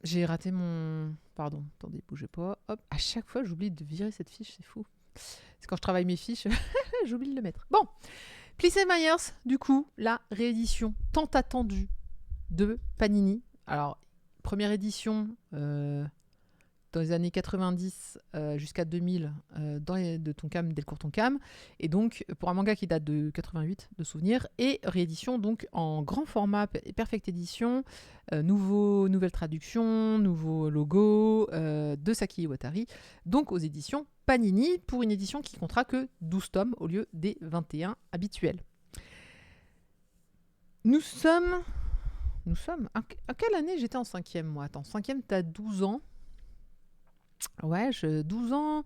J'ai raté mon... Pardon, attendez, bougez pas. Hop, à chaque fois, j'oublie de virer cette fiche, c'est fou. C'est quand je travaille mes fiches, j'oublie de le mettre. Bon, Plissé Myers, du coup, la réédition tant attendue de Panini. Alors, première édition dans les années 90 jusqu'à 2000 de Tonkam, Delcourt Tonkam. Et donc, pour un manga qui date de 88, de souvenirs, et réédition donc en grand format, Perfect Edition, nouvelle traduction, nouveau logo de Saki Iwatari, donc aux éditions Panini, pour une édition qui comptera que 12 tomes au lieu des 21 habituels. Nous sommes... À quelle année j'étais en 5e, moi? Attends, 5e, t'as 12 ans. Ouais, 12 ans.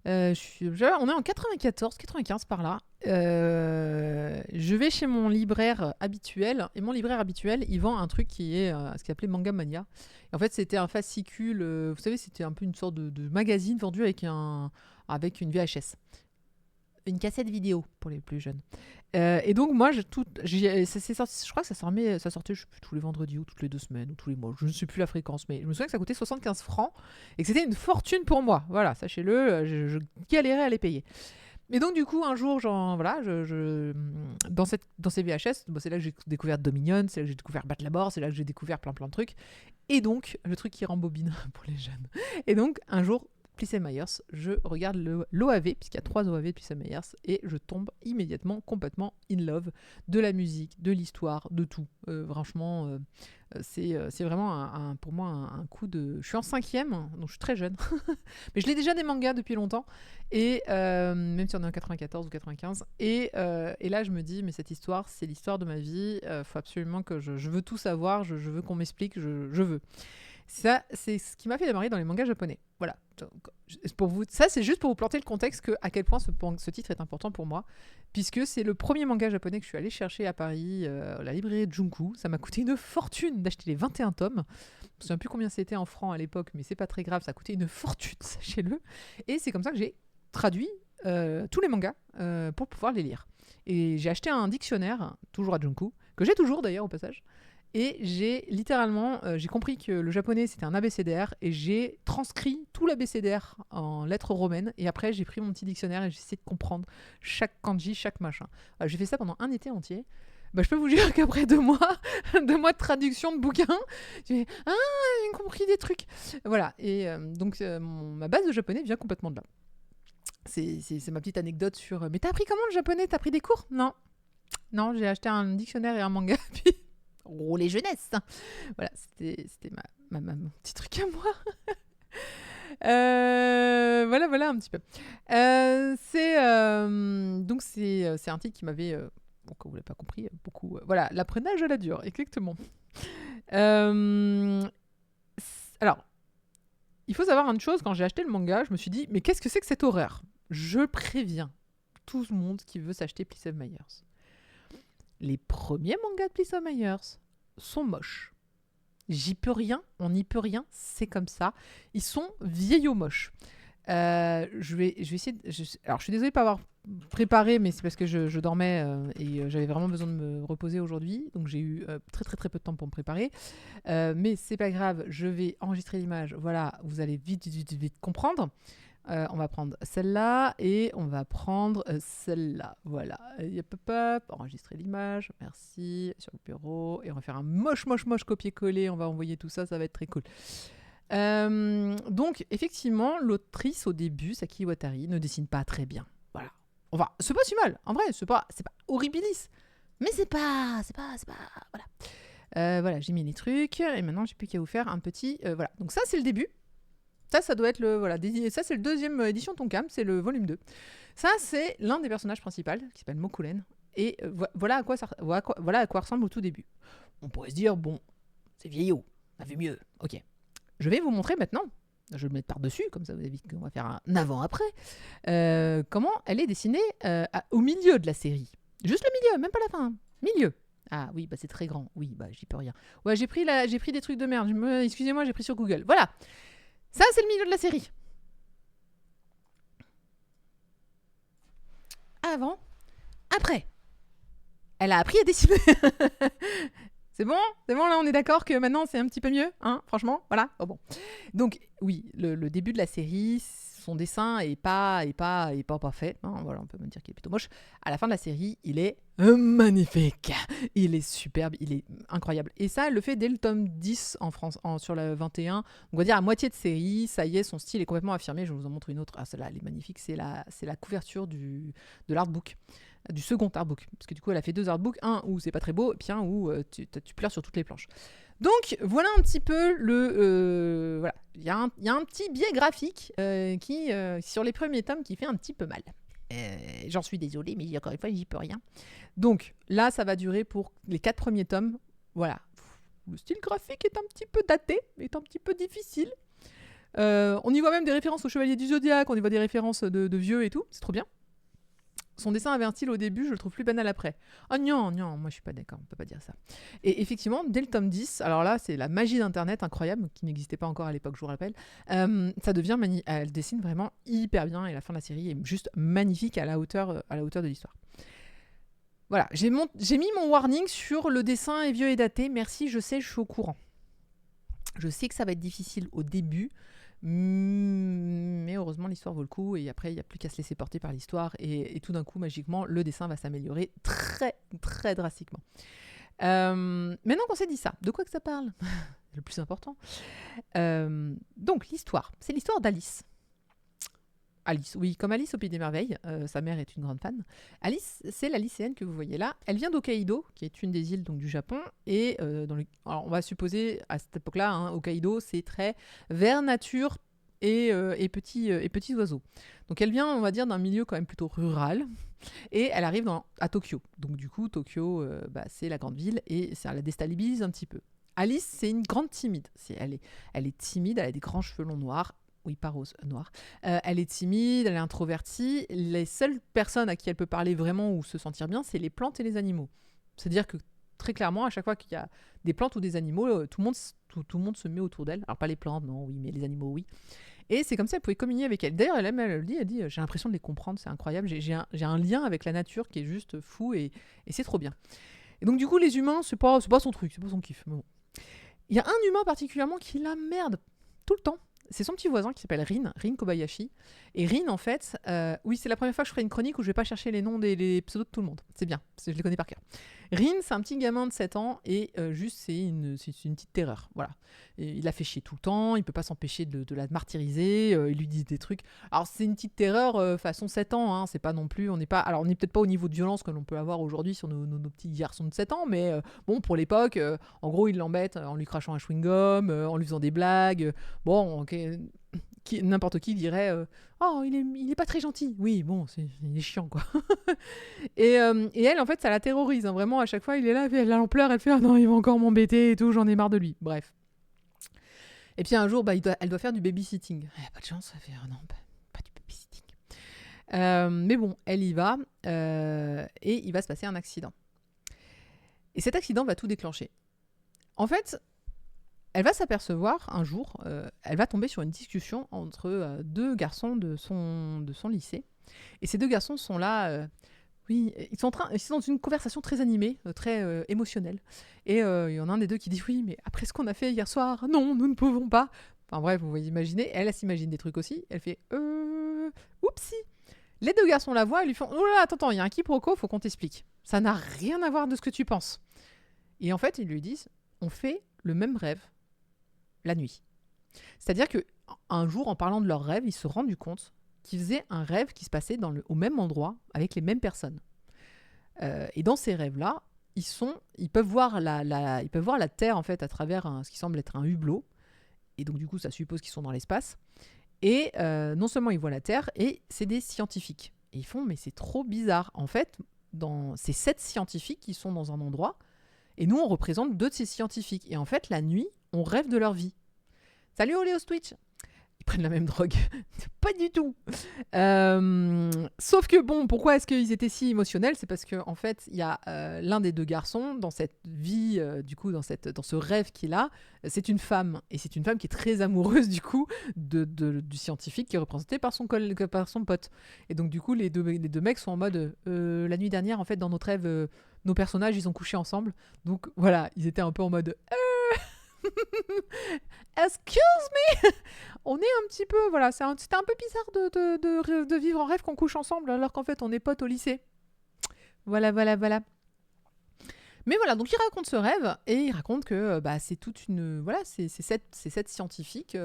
On est en 94, 95 par là. Je vais chez mon libraire habituel. Et mon libraire habituel, il vend un truc qui est ce qu'il appelait Manga Mania. Et en fait, c'était un fascicule. Vous savez, c'était un peu une sorte de magazine vendu avec une VHS. Une cassette vidéo pour les plus jeunes. Et donc moi, c'est sorti, je crois que ça sortait je sais plus, tous les vendredis ou toutes les 2 semaines ou tous les mois. Je ne sais plus la fréquence, mais je me souviens que ça coûtait 75 francs et que c'était une fortune pour moi. Voilà, sachez-le, je galérais à les payer. Et donc du coup, un jour, dans ces VHS, c'est là que j'ai découvert Dominion, c'est là que j'ai découvert Batlabor, c'est là que j'ai découvert plein de trucs. Et donc, le truc qui rembobine pour les jeunes. Et donc, un jour, Plissé Myers, je regarde l'OAV, puisqu'il y a 3 OAV de Plissé Myers, et je tombe immédiatement complètement in love de la musique, de l'histoire, de tout. Franchement, c'est vraiment pour moi un coup de... Je suis en 5e, donc je suis très jeune. Mais je l'ai déjà des mangas depuis longtemps, et même si on est en 94 ou 95. Et là, je me dis, mais cette histoire, c'est l'histoire de ma vie. Faut absolument que je veux tout savoir, je veux qu'on m'explique, je veux. Ça, c'est ce qui m'a fait démarrer dans les mangas japonais. Voilà. Ça, c'est juste pour vous planter le contexte à quel point ce titre est important pour moi, puisque c'est le premier manga japonais que je suis allée chercher à Paris, à la librairie de Junku. Ça m'a coûté une fortune d'acheter les 21 tomes. Je ne me souviens plus combien c'était en francs à l'époque, mais c'est pas très grave, ça a coûté une fortune, sachez-le. Et c'est comme ça que j'ai traduit tous les mangas pour pouvoir les lire. Et j'ai acheté un dictionnaire, toujours à Junku, que j'ai toujours d'ailleurs au passage. Et j'ai littéralement, j'ai compris que le japonais c'était un abécédaire et j'ai transcrit tout l'abécédaire en lettres romaines. Et après, j'ai pris mon petit dictionnaire et j'ai essayé de comprendre chaque kanji, chaque machin. J'ai fait ça pendant un été entier. Je peux vous dire qu'après 2 mois, 2 mois de traduction de bouquins, j'ai compris des trucs. Voilà. Et donc, ma base de japonais vient complètement de là. C'est ma petite anecdote sur. Mais t'as appris comment le japonais? T'as pris des cours? Non. Non, j'ai acheté un dictionnaire et un manga. Puis les jeunesses. Voilà, c'était mon petit truc à moi. Voilà un petit peu. Donc c'est un titre qui m'avait, quand vous l'avez pas compris, beaucoup. Voilà, l'apprenage à la dure, exactement. Alors, il faut savoir une chose, quand j'ai acheté le manga, je me suis dit, mais qu'est-ce que c'est que cette horreur? Je préviens tout le monde qui veut s'acheter Plissé Myers. Les premiers mangas de Plissé Myers sont moches. J'y peux rien, on n'y peut rien, c'est comme ça. Ils sont vieillots moches. Je vais essayer. Alors, je suis désolée de pas avoir préparé, mais c'est parce que je dormais et j'avais vraiment besoin de me reposer aujourd'hui. Donc, j'ai eu très peu de temps pour me préparer. Mais c'est pas grave, je vais enregistrer l'image. Voilà, vous allez vite comprendre. On va prendre celle-là et on va prendre celle-là. Voilà. Enregistrer l'image. Merci. Sur le bureau. Et on va faire un moche copier-coller. On va envoyer tout ça. Ça va être très cool. Donc, effectivement, l'autrice au début, Saki Iwatari, ne dessine pas très bien. Voilà. C'est pas si mal. En vrai, c'est pas horribilis. Mais c'est pas. Voilà. Voilà, j'ai mis les trucs. Et maintenant, j'ai plus qu'à vous faire un petit. Voilà. Donc, ça, c'est le début. Ça doit être ça c'est le 2e édition Tonkam, c'est le volume 2. Ça, c'est l'un des personnages principaux qui s'appelle Mokulen. Et voilà à quoi ressemble au tout début. On pourrait se dire, bon, c'est vieillot, ça fait mieux. Ok. Je vais vous montrer maintenant. Je vais le mettre par-dessus, comme ça vous avez vu qu'on va faire un avant-après. Comment elle est dessinée au milieu de la série. Juste le milieu, même pas la fin. Milieu. Ah oui, c'est très grand. Oui, j'y peux rien. Ouais, j'ai pris des trucs de merde. Excusez-moi, j'ai pris sur Google. Voilà. Ça, c'est le milieu de la série. Avant, après. Elle a appris à dessiner. C'est bon, là on est d'accord que maintenant c'est un petit peu mieux, hein, franchement, voilà. Oh bon. Donc oui, le début de la série, son dessin est pas parfait, hein, voilà, on peut me dire qu'il est plutôt moche. À la fin de la série, il est magnifique, il est superbe, il est incroyable. Et ça, elle le fait dès le tome 10 en France, sur le 21. On va dire à moitié de série, ça y est, son style est complètement affirmé. Je vous en montre une autre. Ah, celle-là, elle est magnifique, c'est la couverture de l'artbook. Du second artbook, parce que du coup elle a fait 2 artbooks, un où c'est pas très beau, et puis un où tu pleures sur toutes les planches. Donc voilà un petit peu voilà, il y a un petit biais graphique qui sur les premiers tomes qui fait un petit peu mal. J'en suis désolée, mais encore une fois j'y peux rien. Donc là ça va durer pour les 4 premiers tomes. Voilà, le style graphique est un petit peu daté, est un petit peu difficile. On y voit même des références au Chevalier du Zodiaque, on y voit des références de vieux et tout, c'est trop bien. Son dessin avait un style au début, je le trouve plus banal après. Oh non, moi je suis pas d'accord, on peut pas dire ça. Et effectivement, dès le tome 10, alors là c'est la magie d'internet incroyable, qui n'existait pas encore à l'époque, je vous rappelle, ça devient elle dessine vraiment hyper bien, et la fin de la série est juste magnifique à la hauteur de l'histoire. Voilà, j'ai mis mon warning sur le dessin est vieux et daté, merci, je sais, je suis au courant. Je sais que ça va être difficile au début, mais heureusement l'histoire vaut le coup, et après il n'y a plus qu'à se laisser porter par l'histoire, et tout d'un coup magiquement le dessin va s'améliorer très très drastiquement. Maintenant qu'on s'est dit ça, de quoi que ça parle? Le plus important. Donc l'histoire, c'est l'histoire d'Alice. Alice, oui, comme Alice au Pays des Merveilles, sa mère est une grande fan. Alice, c'est la lycéenne que vous voyez là. Elle vient d'Hokkaido, qui est une des îles donc, du Japon. Et alors, on va supposer, à cette époque-là, hein, Hokkaido, c'est très vert nature et petits oiseaux. Donc elle vient, on va dire, d'un milieu quand même plutôt rural. Et elle arrive à Tokyo. Donc du coup, Tokyo, c'est la grande ville, et ça la déstabilise un petit peu. Alice, c'est une grande timide. Elle est timide, elle a des grands cheveux longs noirs. Oui, pas rose, noir. Elle est timide, elle est introvertie. Les seules personnes à qui elle peut parler vraiment ou se sentir bien, c'est les plantes et les animaux. C'est-à-dire que très clairement, à chaque fois qu'il y a des plantes ou des animaux, tout le monde se met autour d'elle. Alors pas les plantes, non, oui, mais les animaux, oui. Et c'est comme ça qu'elle pouvait communier avec elle. D'ailleurs, elle dit, j'ai l'impression de les comprendre, c'est incroyable. J'ai un lien avec la nature qui est juste fou, et c'est trop bien. Et donc du coup, les humains, c'est pas son truc, c'est pas son kiff. Bon. Il y a un humain particulièrement qui la merde tout le temps. C'est son petit voisin qui s'appelle Rin Kobayashi. Et Rin, en fait, oui, c'est la première fois que je ferai une chronique où je vais pas chercher les noms les pseudos de tout le monde. C'est bien, parce que je les connais par cœur. Rin, c'est un petit gamin de 7 ans, et juste, c'est une petite terreur. Voilà. Et il la fait chier tout le temps, il peut pas s'empêcher de la martyriser, il lui dit des trucs. Alors, c'est une petite terreur façon 7 ans, hein, c'est pas non plus, on n'est peut-être pas au niveau de violence que l'on peut avoir aujourd'hui sur nos petits garçons de 7 ans, mais bon, pour l'époque, en gros, il l'embête en lui crachant un chewing-gum, en lui faisant des blagues. Bon, ok. N'importe qui dirait oh, il est pas très gentil. Oui, bon, il est chiant, quoi. et elle, en fait, ça la terrorise. Hein, vraiment, à chaque fois, il est là, elle en pleure, elle fait oh non, il va encore m'embêter et tout, j'en ai marre de lui. Bref. Et puis un jour, elle doit faire du babysitting. Elle a pas de chance, elle fait non, pas du babysitting. Mais bon, elle y va, et il va se passer un accident. Et cet accident va tout déclencher. En fait, elle va s'apercevoir un jour, elle va tomber sur une discussion entre 2 garçons de son lycée. Et ces 2 garçons sont là, oui, ils sont dans une conversation très animée, très émotionnelle. Et il y en a un des 2 qui dit oui, mais après ce qu'on a fait hier soir, non, nous ne pouvons pas. Enfin bref, vous voyez imaginer. Elle s'imagine des trucs aussi. Elle fait oupsie. Les 2 garçons la voient et lui font oh là, attends, il y a un quiproquo, faut qu'on t'explique. Ça n'a rien à voir de ce que tu penses. Et en fait, ils lui disent on fait le même rêve la nuit. C'est-à-dire qu'un jour, en parlant de leur rêve, ils se sont rendus compte qu'ils faisaient un rêve qui se passait au même endroit, avec les mêmes personnes. Et dans ces rêves-là, ils peuvent voir la Terre, en fait, à travers ce qui semble être un hublot. Et donc, du coup, ça suppose qu'ils sont dans l'espace. Et non seulement ils voient la Terre, et c'est des scientifiques. Et ils font, mais c'est trop bizarre. En fait, c'est 7 scientifiques qui sont dans un endroit, et nous, on représente 2 de ces scientifiques. Et en fait, la nuit, on rêve de leur vie. Salut Oléo Twitch. Ils prennent la même drogue. Pas du tout. Sauf que bon, pourquoi est-ce qu'ils étaient si émotionnels? C'est parce qu'en fait, il y a l'un des 2 garçons dans cette vie, du coup, dans ce rêve qu'il a, c'est une femme. Et c'est une femme qui est très amoureuse, du coup, du scientifique qui est représenté par son pote. Et donc, du coup, les deux mecs sont en mode la nuit dernière, en fait, dans notre rêve, nos personnages, ils ont couché ensemble. Donc voilà, ils étaient un peu en mode excuse me. On est un petit peu, voilà, c'était un peu bizarre de vivre en rêve qu'on couche ensemble alors qu'en fait on est potes au lycée. Voilà. Mais voilà, donc il raconte ce rêve et il raconte que c'est toute une, voilà, c'est sept scientifiques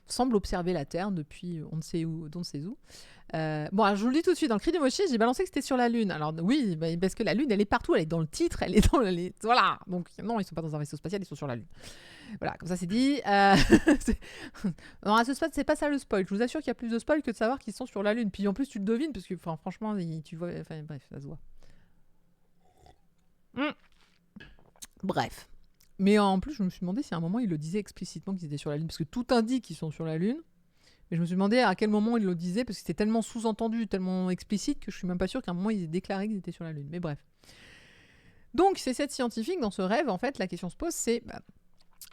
semblent observer la Terre depuis on ne sait où, bon, alors, je vous le dis tout de suite, dans le cri du Mochi, j'ai balancé que c'était sur la Lune. Alors oui, parce que la Lune, elle est partout, elle est dans le titre, elle est dans voilà. Donc non, ils sont pas dans un vaisseau spatial, ils sont sur la Lune. Voilà, comme ça c'est dit. Non, à ce stade, c'est pas ça le spoil. Je vous assure qu'il y a plus de spoil que de savoir qu'ils sont sur la Lune. Puis en plus, tu le devines, parce que franchement, tu vois, enfin bref, ça se voit. Bref. Mais en plus, je me suis demandé si à un moment, il le disait explicitement qu'ils étaient sur la Lune, parce que tout indique qu'ils sont sur la Lune. Mais je me suis demandé à quel moment il le disait, parce que c'était tellement sous-entendu, tellement explicite, que je suis même pas sûre qu'à un moment, ils aient déclaré qu'ils étaient sur la Lune. Mais bref. Donc, ces 7 scientifiques, dans ce rêve, en fait, la question se pose, c'est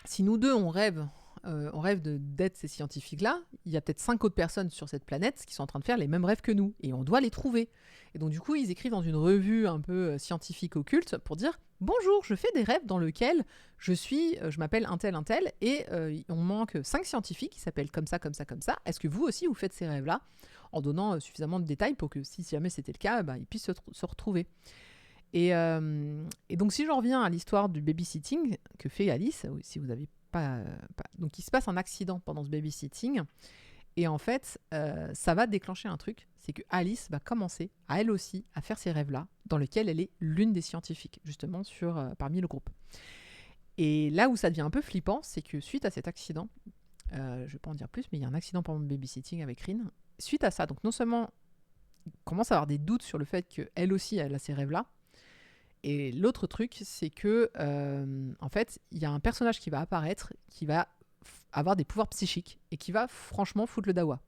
si nous deux, on rêve d'être ces scientifiques-là, il y a peut-être 5 autres personnes sur cette planète qui sont en train de faire les mêmes rêves que nous, et on doit les trouver. Et donc du coup, ils écrivent dans une revue un peu scientifique occulte pour dire « Bonjour, je fais des rêves dans lesquels je m'appelle un tel, et on manque 5 scientifiques qui s'appellent comme ça. Est-ce que vous aussi, vous faites ces rêves-là ?» En donnant suffisamment de détails pour que si jamais c'était le cas, ils puissent se retrouver. Et donc si j'en reviens à l'histoire du babysitting que fait Alice, si vous n'avez pas... Donc il se passe un accident pendant ce babysitting, et en fait ça va déclencher un truc, c'est que Alice va commencer à elle aussi à faire ces rêves-là, dans lesquels elle est l'une des scientifiques, justement parmi le groupe. Et là où ça devient un peu flippant, c'est que suite à cet accident, je ne vais pas en dire plus, mais il y a un accident pendant le babysitting avec Rin. Suite à ça, donc non seulement il commence à avoir des doutes sur le fait qu'elle aussi elle a ces rêves-là, et l'autre truc, c'est que, en fait, il y a un personnage qui va apparaître, qui va avoir des pouvoirs psychiques, et qui va franchement foutre le dawa.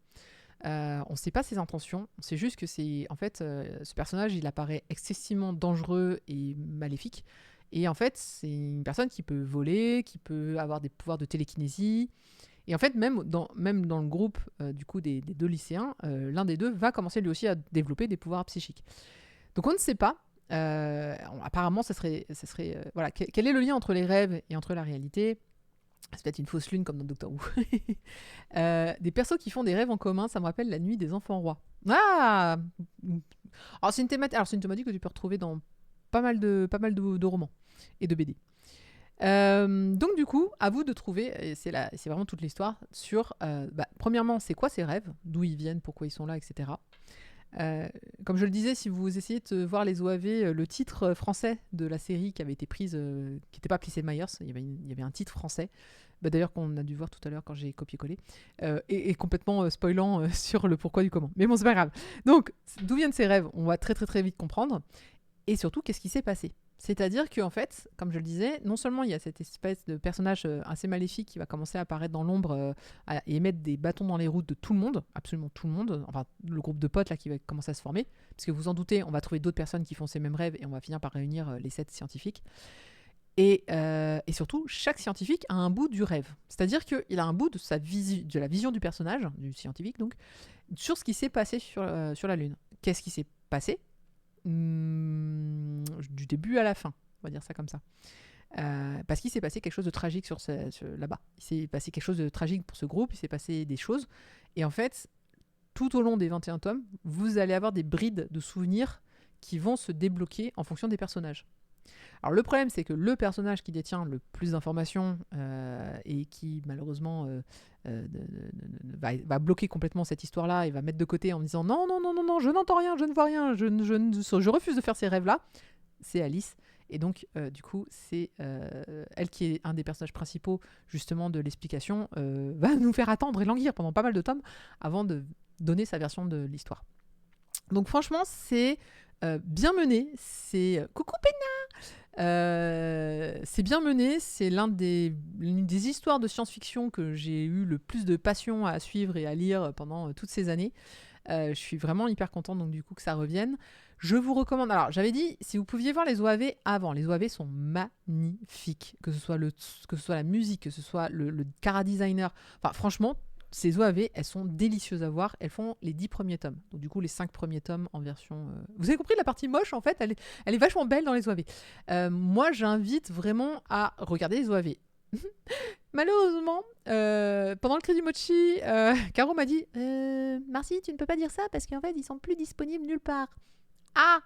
On ne sait pas ses intentions, on sait juste que ce personnage, il apparaît excessivement dangereux et maléfique. Et en fait, c'est une personne qui peut voler, qui peut avoir des pouvoirs de télékinésie. Et en fait, même dans le groupe du coup des 2 lycéens, l'un des 2 va commencer lui aussi à développer des pouvoirs psychiques. Donc on ne sait pas. Apparemment, ça serait voilà, quel est le lien entre les rêves et entre la réalité? C'est peut-être une fausse lune comme dans Doctor Who. Des persos qui font des rêves en commun, ça me rappelle la nuit des enfants rois. Ah, alors c'est une thématique que tu peux retrouver dans pas mal de romans et de BD. Donc du coup, à vous de trouver, et c'est vraiment toute l'histoire, sur, premièrement, c'est quoi ces rêves, d'où ils viennent, pourquoi ils sont là, etc. Comme je le disais, si vous essayez de voir les OAV, le titre français de la série qui avait été prise, qui n'était pas Plissé Myers, il y avait un titre français, d'ailleurs qu'on a dû voir tout à l'heure quand j'ai copié-collé, et complètement spoilant sur le pourquoi du comment. Mais bon, c'est pas grave. Donc, d'où viennent ces rêves? On va très très très vite comprendre. Et surtout, qu'est-ce qui s'est passé? C'est-à-dire qu'en fait, comme je le disais, non seulement il y a cette espèce de personnage assez maléfique qui va commencer à apparaître dans l'ombre et mettre des bâtons dans les roues de tout le monde, absolument tout le monde, enfin le groupe de potes là qui va commencer à se former, parce que vous en doutez, on va trouver d'autres personnes qui font ces mêmes rêves et on va finir par réunir les 7 scientifiques. Et surtout, chaque scientifique a un bout du rêve. C'est-à-dire qu'il a un bout de la vision du personnage, du scientifique donc, sur ce qui s'est passé sur la Lune. Qu'est-ce qui s'est passé ? Du début à la fin, on va dire ça comme ça. Parce qu'il s'est passé quelque chose de tragique là-bas. Il s'est passé quelque chose de tragique pour ce groupe, il s'est passé des choses. Et en fait, tout au long des 21 tomes, vous allez avoir des brides de souvenirs qui vont se débloquer en fonction des personnages. Alors le problème, c'est que le personnage qui détient le plus d'informations et qui malheureusement va bloquer complètement cette histoire-là et va mettre de côté en disant non, je n'entends rien, je ne vois rien, je refuse de faire ces rêves-là, c'est Alice. Et donc, du coup, c'est elle qui est un des personnages principaux justement de l'explication, va nous faire attendre et languir pendant pas mal de tomes avant de donner sa version de l'histoire. Donc franchement, c'est bien mené, c'est coucou Péna, c'est bien mené, c'est l'une des histoires de science-fiction que j'ai eu le plus de passion à suivre et à lire pendant toutes ces années. Je suis vraiment hyper contente donc du coup que ça revienne. Je vous recommande, alors j'avais dit si vous pouviez voir les OAV avant, les OAV sont magnifiques, que ce soit la musique, que ce soit le chara designer, enfin franchement ces OAV, elles sont délicieuses à voir. Elles font les 10 premiers tomes. Donc du coup, les 5 premiers tomes en version... Vous avez compris, la partie moche, en fait, elle est vachement belle dans les OAV. Moi, j'invite vraiment à regarder les OAV. Malheureusement, pendant le cri du mochi, Caro m'a dit Marcy, tu ne peux pas dire ça parce qu'en fait, ils sont plus disponibles nulle part. Ah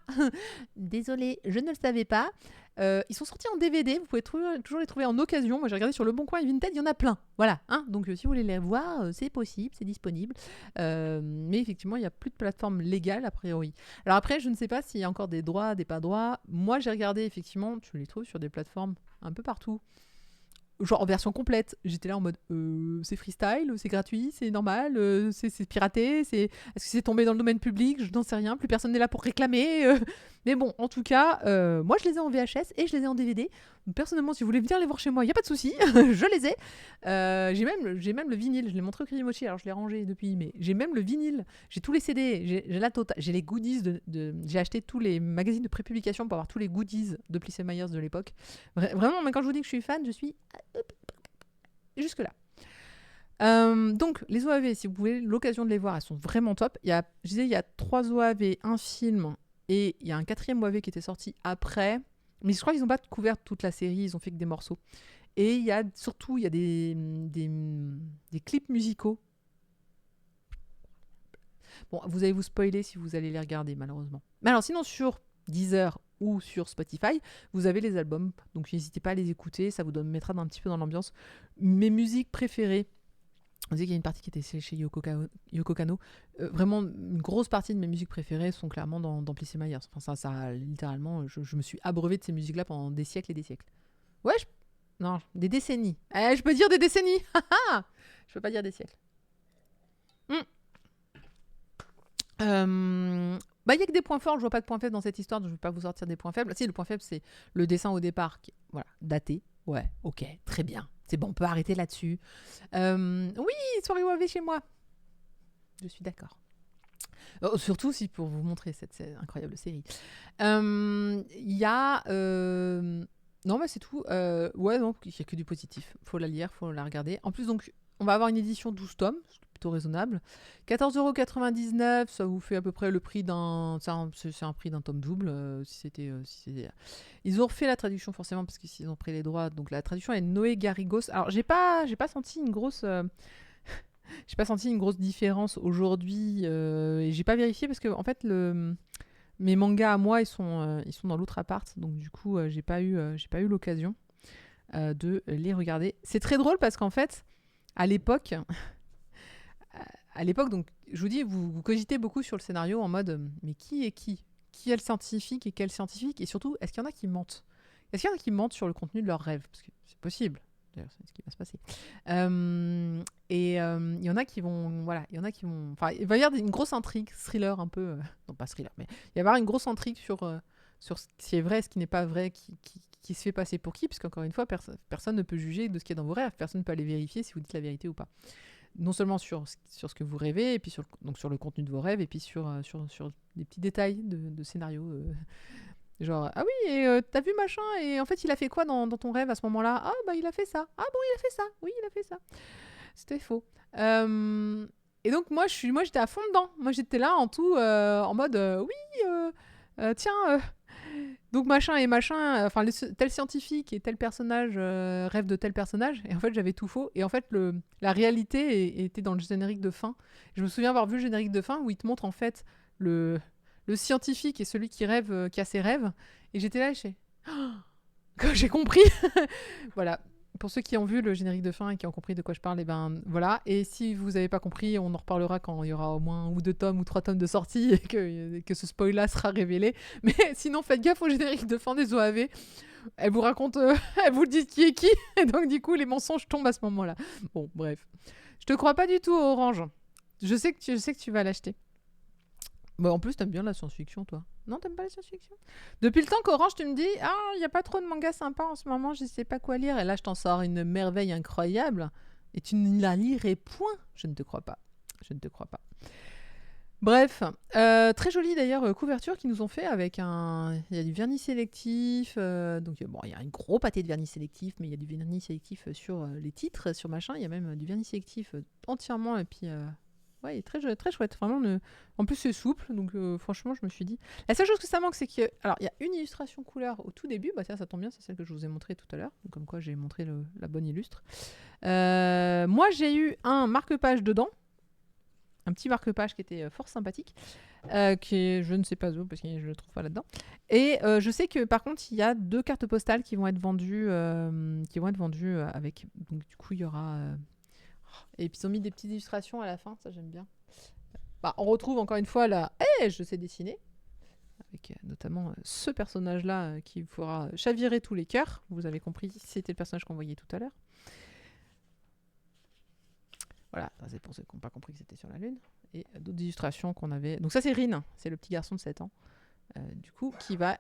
désolé, je ne le savais pas. Ils sont sortis en DVD, vous pouvez toujours les trouver en occasion. Moi j'ai regardé sur Le Bon Coin et Vinted, il y en a plein. Voilà, hein. Donc si vous voulez les voir, c'est possible, c'est disponible. Mais effectivement, il n'y a plus de plateforme légale a priori. Alors après, je ne sais pas s'il y a encore des droits, des pas droits. Moi j'ai regardé, effectivement, tu les trouves sur des plateformes un peu partout. Genre en version complète, j'étais là en mode c'est freestyle, c'est gratuit, c'est normal, c'est piraté, est-ce que c'est tombé dans le domaine public, je n'en sais rien, plus personne n'est là pour réclamer. Mais bon, en tout cas, moi je les ai en VHS et je les ai en DVD. Donc, personnellement, si vous voulez venir les voir chez moi, il n'y a pas de souci, je les ai. J'ai même le vinyle, je l'ai montré au Kirimochi, alors je l'ai rangé depuis, mais j'ai même le vinyle, j'ai tous les CD, j'ai la totale, j'ai les goodies j'ai acheté tous les magazines de prépublication pour avoir tous les goodies de Plissé Myers de l'époque. Vraiment, mais quand je vous dis que je suis fan, je suis jusque là. Donc les OAV, si vous avez l'occasion de les voir, elles sont vraiment top. Il y a 3 OAV, un film et il y a un 4e OAV qui était sorti après. Mais je crois qu'ils n'ont pas couvert toute la série, ils ont fait que des morceaux. Et il y a surtout des clips musicaux. Bon, vous allez vous spoiler si vous allez les regarder malheureusement. Mais alors sinon sur Deezer ou sur Spotify, vous avez les albums. Donc n'hésitez pas à les écouter, ça vous mettra un petit peu dans l'ambiance. Mes musiques préférées, on disait qu'il y a une partie qui était chez Yoko Kanno. Vraiment, une grosse partie de mes musiques préférées sont clairement dans Plissé Myers. Enfin, ça littéralement, je me suis abreuvé de ces musiques-là pendant des siècles et des siècles. Ouais, non, des décennies. Je peux dire des décennies. Je peux pas dire des siècles. Il y a que des points forts, je vois pas de points faibles dans cette histoire, donc je vais pas vous sortir des points faibles. Si, le point faible, c'est le dessin au départ, qui est, voilà, daté. Ouais, ok, très bien. C'est bon, on peut arrêter là-dessus. Oui, soirée OAV chez moi. Je suis d'accord. Surtout si pour vous montrer cette incroyable série. Il y a... Non, c'est tout. Ouais, non, il n'y a que du positif. Faut la lire, faut la regarder. En plus, donc, on va avoir une édition 12 tomes, ce qui est plutôt raisonnable. 14,99 €, ça vous fait à peu près le prix d'un... C'est un prix d'un tome double, si c'était... Ils ont refait la traduction, forcément, parce qu'ils ont pris les droits. Donc, la traduction est Noé Garrigos. Alors, j'ai pas senti une grosse... j'ai pas senti une grosse différence aujourd'hui. Et j'ai pas vérifié, parce que, en fait, mes mangas à moi, ils sont dans l'autre appart. Donc, du coup, j'ai pas eu l'occasion de les regarder. C'est très drôle, parce qu'en fait... À l'époque, donc, je vous dis, vous cogitez beaucoup sur le scénario en mode mais qui est qui ? Qui est le scientifique et quel scientifique ? Et surtout, est-ce qu'il y en a qui mentent ? Est-ce qu'il y en a qui mentent sur le contenu de leurs rêves ? Parce que c'est possible. D'ailleurs, c'est ce qui va se passer. Il y en a qui vont... Voilà, il y en a qui vont... Enfin, il va y avoir une grosse intrigue, thriller un peu... non, pas thriller, mais il va y avoir une grosse intrigue sur ce qui est vrai, ce qui n'est pas vrai, qui se fait passer pour qui, parce qu'encore une fois, personne ne peut juger de ce qu'il y a dans vos rêves, personne ne peut aller vérifier si vous dites la vérité ou pas. Non seulement sur ce que vous rêvez, et puis sur le contenu de vos rêves, et puis sur des petits détails de scénario. Genre, ah oui, et t'as vu machin, et en fait, il a fait quoi dans ton rêve à ce moment-là ? Ah, bah, il a fait ça. Ah bon, il a fait ça. Oui, il a fait ça. C'était faux. Et donc, moi, j'étais à fond dedans. Moi, j'étais là en mode, oui, tiens... Donc machin et machin, enfin tel scientifique et tel personnage rêve de tel personnage, et en fait j'avais tout faux, et en fait la réalité était dans le générique de fin. Je me souviens avoir vu le générique de fin où il te montre en fait le scientifique et celui qui rêve, qui a ses rêves, et j'étais là et quand j'ai compris. Voilà. Pour ceux qui ont vu le générique de fin et qui ont compris de quoi je parle, et ben voilà. Et si vous n'avez pas compris, on en reparlera quand il y aura au moins 1 ou 2 tomes ou 3 tomes de sortie et que ce spoil-là sera révélé. Mais sinon, faites gaffe au générique de fin des OAV. Elle vous raconte, elle vous dit qui est qui, et donc du coup les mensonges tombent à ce moment-là. Bon, bref. Je te crois pas du tout, Orange. Je sais que tu vas l'acheter. Bah, en plus, t'aimes bien la science-fiction, toi. Non, t'aimes pas la science-fiction ? Depuis le temps qu'Orange, tu me dis « Ah, il n'y a pas trop de mangas sympas en ce moment, je sais pas quoi lire. » Et là, je t'en sors une merveille incroyable. Et tu ne la lirais point. Je ne te crois pas. Je ne te crois pas. Bref, très jolie d'ailleurs couverture qu'ils nous ont fait avec un. Il y a du vernis sélectif. Donc, bon, il y a un gros pâté de vernis sélectif, mais il y a du vernis sélectif sur les titres, sur machin. Il y a même du vernis sélectif entièrement. Et puis, ouais, il est très chouette. Vraiment, en plus, c'est souple. Donc, franchement, je me suis dit. La seule chose que ça manque, c'est que. Alors, il y a une illustration couleur au tout début. Bah, ça tombe bien, c'est celle que je vous ai montrée tout à l'heure. Donc, comme quoi, j'ai montré la bonne illustre. Moi, j'ai eu un marque-page dedans. Un petit marque-page qui était fort sympathique, qui est, je ne sais pas où, parce que je ne le trouve pas là-dedans. Et je sais que par contre, il y a 2 cartes postales qui vont être vendues, avec. Donc du coup, il y aura. Et puis ils ont mis des petites illustrations à la fin, ça j'aime bien. Bah, on retrouve encore une fois là, je sais dessiner, avec notamment ce personnage-là qui fera chavirer tous les cœurs. Vous avez compris, c'était le personnage qu'on voyait tout à l'heure. Voilà, c'est pour ceux qui n'ont pas compris que c'était sur la Lune. Et d'autres illustrations qu'on avait. Donc ça, c'est Rin, c'est le petit garçon de 7 ans. Du coup, qui va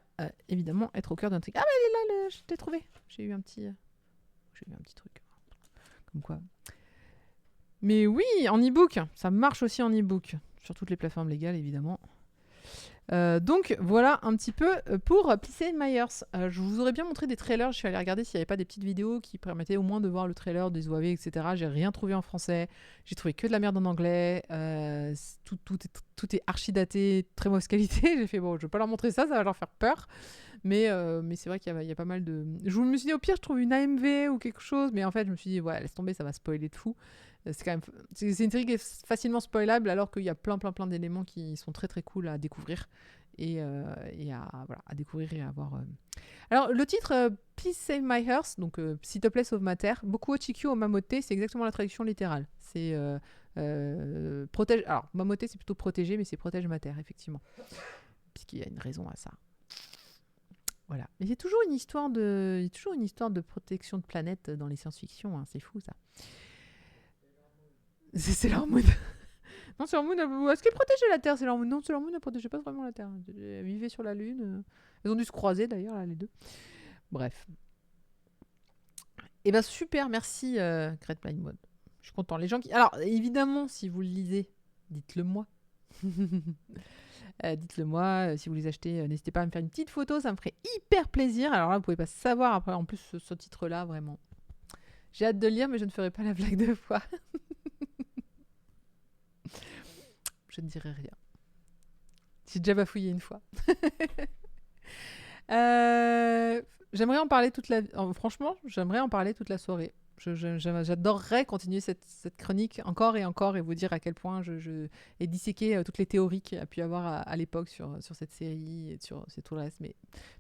évidemment être au cœur d'un truc. Ah, mais elle est là, je t'ai trouvé. J'ai eu un petit truc. Comme quoi. Mais oui, en e-book. Ça marche aussi en e-book. Sur toutes les plateformes légales, évidemment. Donc voilà un petit peu pour Plissé Myers. Je vous aurais bien montré des trailers. Je suis allée regarder s'il n'y avait pas des petites vidéos qui permettaient au moins de voir le trailer des OAV, etc. J'ai rien trouvé en français. J'ai trouvé que de la merde en anglais. Tout est archi daté, très mauvaise qualité. J'ai fait bon, je vais pas leur montrer ça, ça va leur faire peur. Mais c'est vrai qu'il y a pas mal de. Je me suis dit au pire, je trouve une AMV ou quelque chose. Mais en fait, je me suis dit ouais, laisse tomber, ça va spoiler de fou. C'est une série qui est facilement spoilable alors qu'il y a plein d'éléments qui sont très très cool à découvrir et à découvrir et à voir. Alors le titre Please Save My Hearth, donc s'il te plaît sauve ma terre, beaucoup Ochikyu Mamote, c'est exactement la traduction littérale. C'est protège. Alors Mamote c'est plutôt protéger, mais c'est protège ma terre effectivement, puisqu'il y a une raison à ça. Voilà. Mais il y a toujours une histoire de protection de planète dans les science-fiction, hein. C'est fou ça. C'est leur mood. Non, Sailor Moon, est-ce qu'elle protégeait la Terre, Sailor Moon? Non, Sailor Moon ne protégeait pas vraiment la Terre. Elle vivait sur la Lune. Elles ont dû se croiser d'ailleurs, là, les deux. Bref. Eh ben super, merci Great Blind Mode. Je suis content. Les gens qui. Alors, évidemment, si vous le lisez, dites-le moi. Dites-le moi. Si vous les achetez, n'hésitez pas à me faire une petite photo, ça me ferait hyper plaisir. Alors là, vous pouvez pas savoir après, en plus, ce titre-là, vraiment. J'ai hâte de le lire, mais je ne ferai pas la blague 2 fois. Je ne dirai rien. J'ai déjà bafouillé une fois. J'aimerais en parler franchement, j'aimerais en parler toute la soirée. J'adorerais continuer cette chronique encore et vous dire à quel point et disséquer toutes les théories qu'il y a pu y avoir à l'époque sur cette série et sur tout le reste. Mais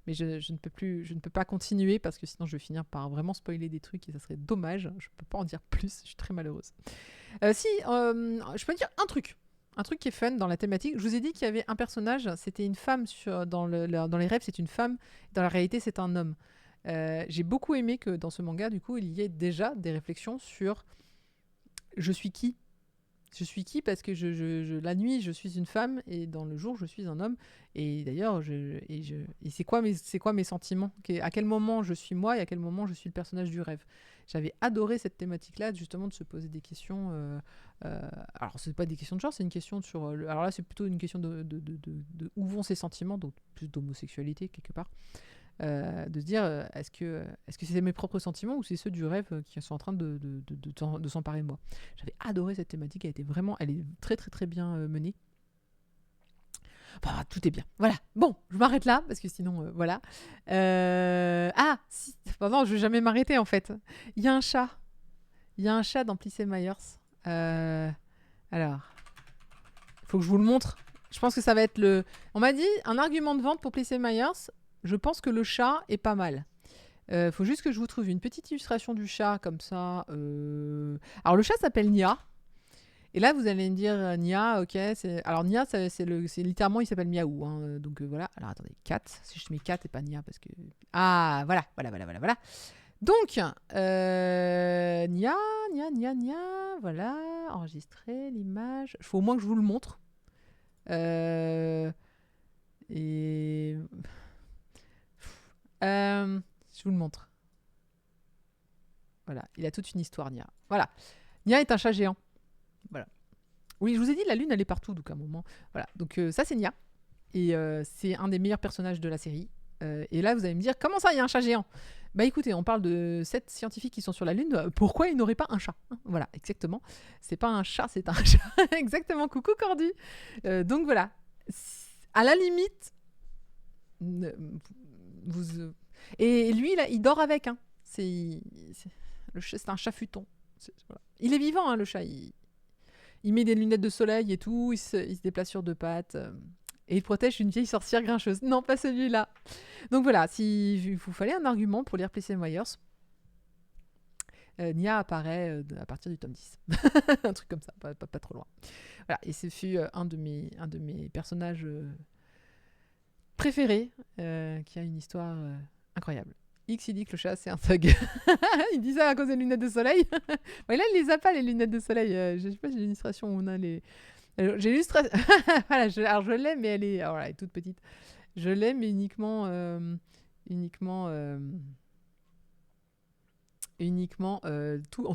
je ne peux pas continuer parce que sinon je vais finir par vraiment spoiler des trucs et ça serait dommage. Je ne peux pas en dire plus, je suis très malheureuse. Je peux dire un truc. Un truc qui est fun dans la thématique. Je vous ai dit qu'il y avait un personnage, c'était une femme dans les rêves, c'est une femme. Dans la réalité, c'est un homme. J'ai beaucoup aimé que dans ce manga, du coup, il y ait déjà des réflexions sur je suis qui. Je suis qui parce que la nuit, je suis une femme et dans le jour, je suis un homme. Et d'ailleurs, c'est quoi mes sentiments? À quel moment je suis moi et à quel moment je suis le personnage du rêve? J'avais adoré cette thématique-là, justement, de se poser des questions. Alors, c'est pas des questions de genre, c'est une question sur. Alors là, c'est plutôt une question de où vont ses sentiments, donc plus d'homosexualité quelque part. De se dire est-ce que c'est mes propres sentiments ou c'est ceux du rêve qui sont en train de s'emparer de moi. J'avais adoré cette thématique, elle est très très très bien menée. Enfin, tout est bien. Voilà. Bon, je m'arrête là parce que sinon, voilà. Non, je vais jamais m'arrêter en fait. Il y a un chat. Il y a un chat dans Plissé Myers. Alors, il faut que je vous le montre. Je pense que ça va être le. On m'a dit un argument de vente pour Plissé Myers. Je pense que le chat est pas mal. Faut juste que je vous trouve une petite illustration du chat comme ça. Alors le chat s'appelle Nia. Et là vous allez me dire Nia, ok. Alors Nia, c'est littéralement il s'appelle Miaou. Hein, donc voilà. Alors attendez, Cat. Si je mets Cat et pas Nia parce que voilà. Donc Nia, voilà. Enregistrer l'image. Il faut au moins que je vous le montre. Et je vous le montre. Voilà, il a toute une histoire, Nia. Voilà. Nia est un chat géant. Voilà. Oui, je vous ai dit, la lune, elle est partout, donc à un moment. Voilà, donc ça, c'est Nia. Et c'est un des meilleurs personnages de la série. Et là, vous allez me dire, comment ça, il y a un chat géant? Bah écoutez, on parle de 7 scientifiques qui sont sur la Lune. Pourquoi ils n'auraient pas un chat? Voilà, exactement. C'est pas un chat, c'est un chat. Exactement, coucou Cordy. Donc voilà. À la limite, euh, vous... Et lui, là, il dort avec. Hein. C'est un chat futon. Voilà. Il est vivant, hein, le chat. Il met des lunettes de soleil et tout. Il se déplace sur deux pattes. Et il protège une vieille sorcière grincheuse. Non, pas celui-là. Donc voilà, si vous fallait un argument pour lire Place Myers, Nia apparaît à partir du tome 10. Un truc comme ça, pas trop loin. Voilà, et ce fut un de mes personnages préférés, qui a une histoire incroyable. X, il dit que le chat, c'est un thug. Il dit ça à cause des lunettes de soleil. Bon, là, il les a pas, les lunettes de soleil. Je sais pas si j'ai l'illustration où on a les... J'ai l'illustration... voilà, alors je l'ai, mais elle est toute petite. Je l'ai, mais uniquement en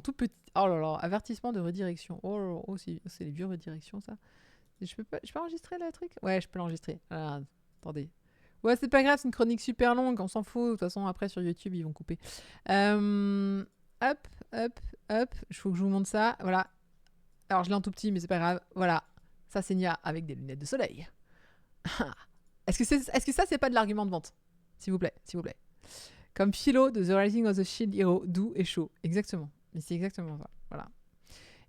tout petit. Oh là là, avertissement de redirection. Oh, c'est les vieux redirections, ça. Je peux enregistrer le truc? Ouais, je peux l'enregistrer. Ah, attendez. Ouais, c'est pas grave, c'est une chronique super longue, on s'en fout. De toute façon, après sur YouTube, ils vont couper. Hop. Il faut que je vous montre ça. Voilà. Alors, je l'ai en tout petit, mais c'est pas grave. Voilà. Ça, c'est Nia avec des lunettes de soleil. Est-ce que ça, c'est pas de l'argument de vente? S'il vous plaît. Comme Philo de The Rising of the Shield Hero, doux et chaud. Exactement. Mais c'est exactement ça. Voilà.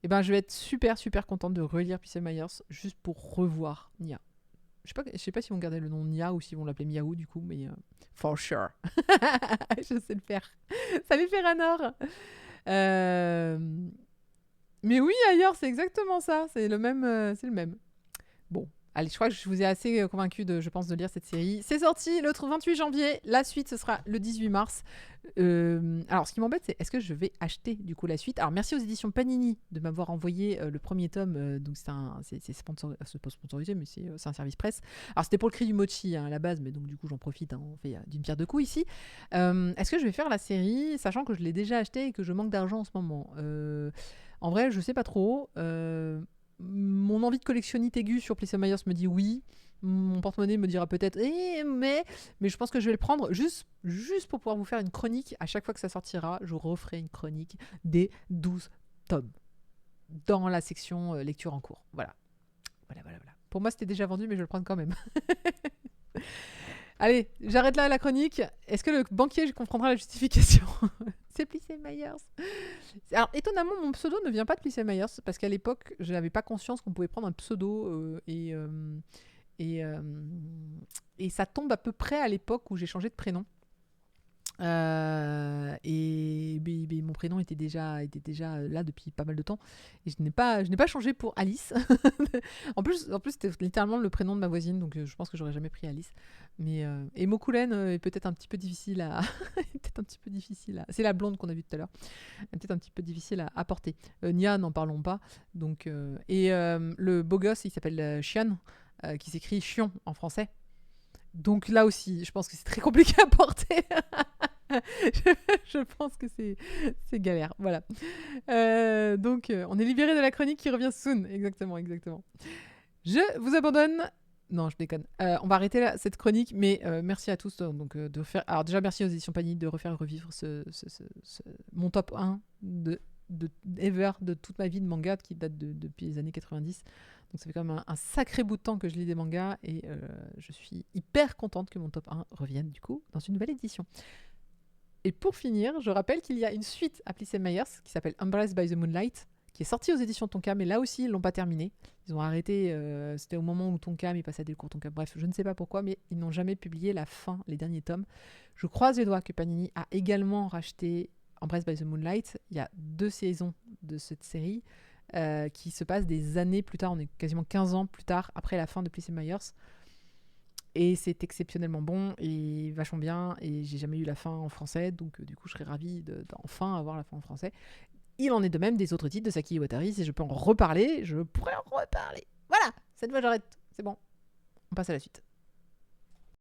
Et ben, je vais être super, super contente de relire P.C. Myers juste pour revoir Nia. Je sais pas s'ils vont garder le nom Nia ou s'ils vont l'appeler Miaou du coup, mais for sure. Je sais le faire. Salut Ferranor. Mais oui, ailleurs, c'est exactement ça. C'est le même. Bon. Allez, je crois que je vous ai assez convaincu, je pense, de lire cette série. C'est sorti le 28 janvier. La suite, ce sera le 18 mars. Alors, ce qui m'embête, c'est est-ce que je vais acheter, du coup, la suite? Alors, merci aux éditions Panini de m'avoir envoyé le premier tome. Donc, c'est pas sponsorisé, mais c'est un service presse. Alors, c'était pour le cri du mochi, hein, à la base, mais donc, du coup, j'en profite. Hein, on fait d'une pierre deux coups ici. Est-ce que je vais faire la série, sachant que je l'ai déjà acheté et que je manque d'argent en ce moment? En vrai, je sais pas trop. Mon envie de collectionnite aiguë sur Place Myers me dit oui. Mon porte-monnaie me dira peut-être mais je pense que je vais le prendre juste pour pouvoir vous faire une chronique. À chaque fois que ça sortira, je referai une chronique des 12 tomes dans la section lecture en cours. Voilà. Pour moi, c'était déjà vendu, mais je vais le prendre quand même. Allez, j'arrête là la chronique. Est-ce que le banquier comprendra la justification? C'est Place Myers. Alors, étonnamment, mon pseudo ne vient pas de Place Myers, parce qu'à l'époque, je n'avais pas conscience qu'on pouvait prendre un pseudo, et ça tombe à peu près à l'époque où j'ai changé de prénom. Et mon prénom était déjà là depuis pas mal de temps et je n'ai pas changé pour Alice. en plus c'était littéralement le prénom de ma voisine, donc je pense que j'aurais jamais pris Alice. Mais et Mokulen est peut-être un petit peu difficile à c'est la blonde qu'on a vue tout à l'heure, peut-être un petit peu difficile à porter. Nia, n'en parlons pas. Donc le beau gosse, il s'appelle Chion, qui s'écrit Chion en français. Donc là aussi, je pense que c'est très compliqué à porter. je pense que c'est galère. Voilà. Donc, on est libéré de la chronique qui revient soon. Exactement. Je vous abandonne. Non, je déconne. On va arrêter là, cette chronique, mais merci à tous de refaire. Alors déjà, merci aux éditions Panini de refaire revivre mon top 1 de ever de toute ma vie de manga qui date depuis les années 90. Donc ça fait quand même un sacré bout de temps que je lis des mangas et je suis hyper contente que mon top 1 revienne du coup dans une nouvelle édition. Et pour finir, je rappelle qu'il y a une suite à Place Myers qui s'appelle Embraced by the Moonlight, qui est sortie aux éditions Tonkam, mais là aussi ils l'ont pas terminé. Ils ont arrêté, c'était au moment où Tonkam, il passait à des cours Tonkam. Bref, je ne sais pas pourquoi, mais ils n'ont jamais publié la fin, les derniers tomes. Je croise les doigts que Panini a également racheté Embraced by the Moonlight. Il y a 2 saisons de cette série qui se passent des années plus tard. On est quasiment 15 ans plus tard, après la fin de Place Myers. Et c'est exceptionnellement bon et vachement bien. Et j'ai jamais eu la fin en français, donc du coup, je serais ravie d'enfin avoir la fin en français. Il en est de même des autres titres de Saki Iwatari. Si je peux en reparler, je pourrais en reparler. Voilà, cette fois j'arrête. C'est bon. On passe à la suite.